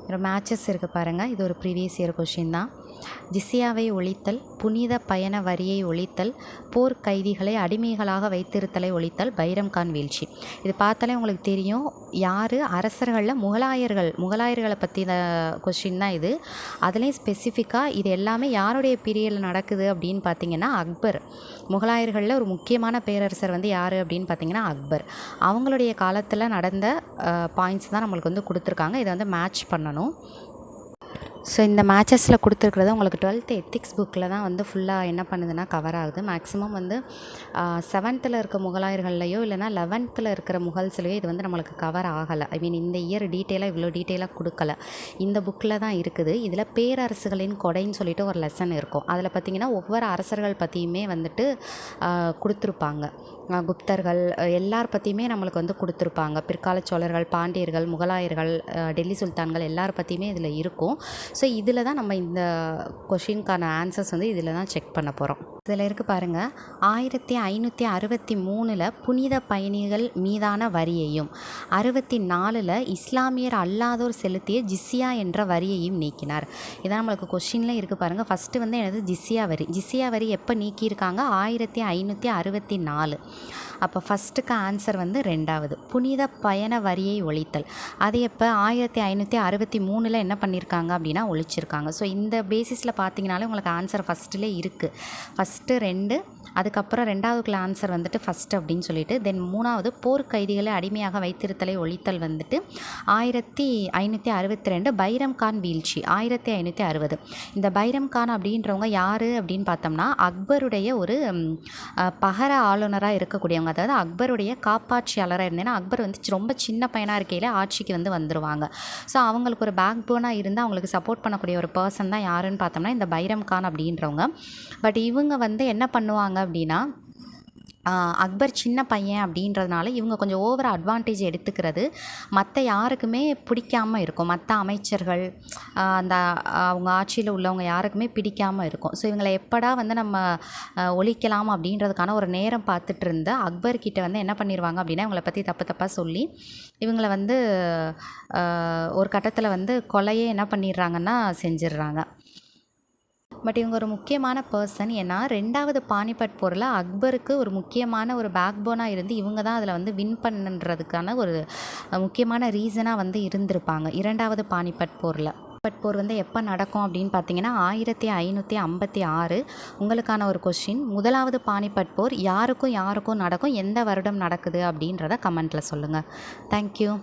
ஒரு மேட்சஸ் இருக்குது பாருங்கள். இது ஒரு ப்ரீவியஸ் இயர் கொஷின் தான். ஜிஸ்யாவை ஒழித்தல், புனித பயண வரியை ஒழித்தல், போர் கைதிகளை அடிமைகளாக வைத்திருத்தலை ஒழித்தல், பைரம் கான் வீழ்ச்சி. இது பார்த்தாலே உங்களுக்கு தெரியும் யார் அரசர்களில் முகலாயர்களை பற்றின கொஷின் தான் இது. அதுலேயும் ஸ்பெசிஃபிக்காக இது எல்லாமே யாருடைய பீரியடில் நடக்குது அப்படின்னு பார்த்தீங்கன்னா அக்பர். முகலாயர்களில் ஒரு முக்கியமான பேரரசர் வந்து யார் அப்படின்னு பார்த்தீங்கன்னா அக்பர். அவங்களுடைய காலத்தில் நடந்த பாயிண்ட்ஸ் தான் நம்மளுக்கு வந்து கொடுத்துருக்காங்க. இதை வந்து மேட்ச் பண்ணணும். ஸோ இந்த மேட்சஸில் கொடுத்துருக்குறது உங்களுக்கு 12th எத்திக்ஸ் புக்கில் தான் வந்து ஃபுல்லாக என்ன பண்ணுதுன்னா கவர் ஆகுது. மேக்ஸிமம் வந்து 7th இருக்க முகலாயர்கள்லையோ இல்லைனா 11th இருக்கிற முகல்ஸ்லையோ இது வந்து நம்மளுக்கு கவர் ஆகலை. ஐ மீன் இந்த இயர் டீட்டெயிலாக இவ்வளோ டீட்டெயிலாக கொடுக்கல. இந்த புக்கில் தான் இருக்குது. இதில் பேரரசுகளின் கொடைன்னு சொல்லிட்டு ஒரு லெசன் இருக்கும். அதில் பார்த்திங்கன்னா ஒவ்வொரு அரசர்கள் பற்றியுமே வந்துட்டு கொடுத்துருப்பாங்க. குப்தர்கள் எல்லார் பற்றியுமே நம்மளுக்கு வந்து கொடுத்துருப்பாங்க. பிற்கால சோழர்கள், பாண்டியர்கள், முகலாயர்கள், டெல்லி சுல்தான்கள் எல்லார் பற்றியுமே இதில் இருக்கும். ஸோ இதில் தான் நம்ம இந்த கொஷினுக்கான ஆன்சர்ஸ் வந்து இதில் தான் செக் பண்ண போகிறோம். இதில் இருக்குது பாருங்கள். 1563 புனித பயணிகள் மீதான வரியையும் 64 இஸ்லாமியர் அல்லாதோர் செலுத்திய ஜிஸ்யா என்ற வரியையும் நீக்கினார். இதான் நம்மளுக்கு கொஷினில் இருக்குது பாருங்கள். ஃபஸ்ட்டு வந்து எனது ஜிஸ்யா வரி எப்போ நீக்கியிருக்காங்க? 1564. அப்போ ஃபஸ்ட்டுக்கு ஆன்சர் வந்து 2வது புனித பயண வரியை ஒழித்தல். அது எப்போ? 1563 என்ன பண்ணியிருக்காங்க அப்படின்னா ஒழிச்சிருக்காங்க. ஸோ இந்த பேசிஸில் பார்த்தீங்கனாலே உங்களுக்கு ஆன்சர் ஃபஸ்ட்டில் இருக்குது. ஃபஸ்ட்டு 2, அதுக்கப்புறம் 2வதுக்குள்ள ஆன்சர் வந்துட்டு ஃபஸ்ட்டு அப்படின்னு சொல்லிட்டு, தென் 3வது போர் கைதிகளை அடிமையாக வைத்திருத்தலை ஒழித்தல் வந்துட்டு 1562 பைரம் கான் வீழ்ச்சி 1560. இந்த பைரம் கான் அப்படின்றவங்க யார் அப்படின்னு பார்த்தோம்னா அக்பருடைய ஒரு பகர ஆளுநராக இருக்கக்கூடியவங்க. அதாவது அக்பருடைய காப்பாட்சியாளராக இருந்தேன்னா அக்பர் வந்து ரொம்ப சின்ன பையனாக இருக்கையில் ஆட்சிக்கு வந்து வந்துடுவாங்க. ஸோ அவங்களுக்கு ஒரு பேக் போனாக இருந்து அவங்களுக்கு சப்போர்ட் பண்ணக்கூடிய ஒரு பர்சன் தான் யாருன்னு பார்த்தோம்னா இந்த பைரம் கான் அப்படின்றவங்க. பட் இவங்க வந்து என்ன பண்ணுவாங்க அப்படின்னா அக்பர் சின்ன பையன் அப்படின்றதுனால இவங்க கொஞ்சம் ஓவர் அட்வான்டேஜ் எடுத்துக்கிறது மற்ற யாருக்குமே பிடிக்காமல் இருக்கும். மற்ற அமைச்சர்கள் அந்த அவங்க ஆட்சியில் உள்ளவங்க யாருக்குமே பிடிக்காமல் இருக்கும். ஸோ இவங்களை எப்படா வந்து நம்ம ஒழிக்கலாம் அப்படின்றதுக்கான ஒரு நேரம் பார்த்துட்டு இருந்த அக்பர்கிட்ட வந்து என்ன பண்ணிடுவாங்க அப்படின்னா இவங்களை பற்றி தப்பாக சொல்லி இவங்களை வந்து ஒரு கட்டத்தில் வந்து கொலையே என்ன பண்ணிடுறாங்கன்னா செஞ்சிடுறாங்க. பட் இவங்க ஒரு முக்கியமான பர்சன். ஏன்னா 2வது பானிபட் போரில் அக்பருக்கு ஒரு முக்கியமான ஒரு பேக் போனாக இருந்து இவங்க தான் அதில் வந்து வின் பண்ணுறதுக்கான ஒரு முக்கியமான ரீசனாக வந்து இருந்திருப்பாங்க 2வது பானிபட் போரில். போர் வந்து எப்போ நடக்கும் அப்படின்னு பார்த்தீங்கன்னா 1556. உங்களுக்கான ஒரு கொஸ்டின், 1வது பானிபட் போர் யாருக்கும் நடக்கும், எந்த வருடம் நடக்குது அப்படின்றத கமெண்ட்டில் சொல்லுங்கள். தேங்க்யூ.